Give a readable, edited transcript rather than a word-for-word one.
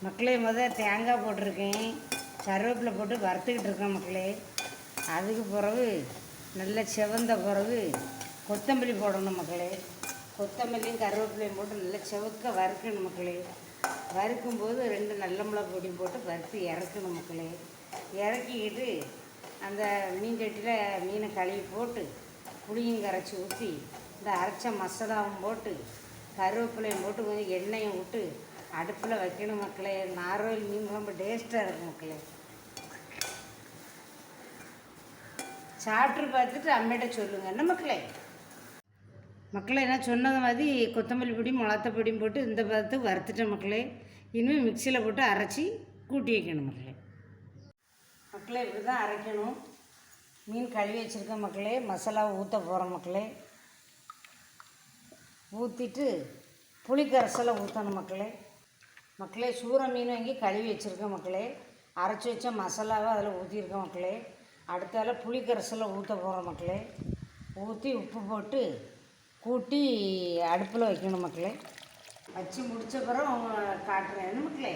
மக்களே தேங்காய் போட்டிருக்கேன், கருவேப்பிலை போட்டு வறுத்துக்கிட்டு இருக்கேன் மக்களே. அதுக்கு பிறகு நல்ல செவந்த பிறகு கொத்தமல்லி போடணும் மக்களே. கொத்தமல்லியும் கருவேப்பிலையும் போட்டு நல்லா செவக்க வறுக்கணும் மக்களே. வறுக்கும்போது 2 நல்ல மிளகா பொடியும் போட்டு வறுத்து இறக்கணும் மக்களே. இறக்கிக்கிட்டு அந்த மீன் சட்டியில் மீனை கழுவி போட்டு புளியும் கரைச்சி ஊற்றி இந்த அரைச்ச மசாலாவும் போட்டு கருவேப்பிலையும் போட்டு கொஞ்சம் எண்ணெயை விட்டு அடுப்பில் வைக்கணும் மக்களே. நார்வேல் மீன் ரொம்ப டேஸ்ட்டாக இருக்கும் மக்களே. சாப்பிட்டு பார்த்துட்டு அம்மிட்ட சொல்லுங்கள் என்ன மக்களே. மக்களே நான் சொன்னது மாதிரி கொத்தமல்லி பொடி மிளகாத்த பொடியும் போட்டு இந்த பதத்துக்கு வறுத்துட்டேன் மக்களே. இனிமேல் மிக்சியில் போட்டு அரைச்சி கூட்டி வைக்கணும் மக்களே. மக்களே இப்படி தான் அரைக்கணும். மீன் கழுவி வச்சுருக்கேன் மக்களே. மசாலாவை ஊற்ற போகிறோம் மக்களே. ஊற்றிட்டு புளிக்கரைசலை ஊற்றணும் மக்களே. மக்களே சூற மீன் வாங்கி கழுவி வச்சுருக்கேன் மக்களே. அரைச்சி வச்ச மசாலாவை அதில் ஊற்றிருக்கேன் மக்களே. அடுத்தால புளிக்கரைசலை ஊற்ற போகிறோம் மக்களே. ஊற்றி உப்பு போட்டு கூட்டி அடுப்பில் வைக்கணும் மக்களே. வச்சு முடித்த பிறகு அவங்க காட்டுறேன் என்ன மக்களே.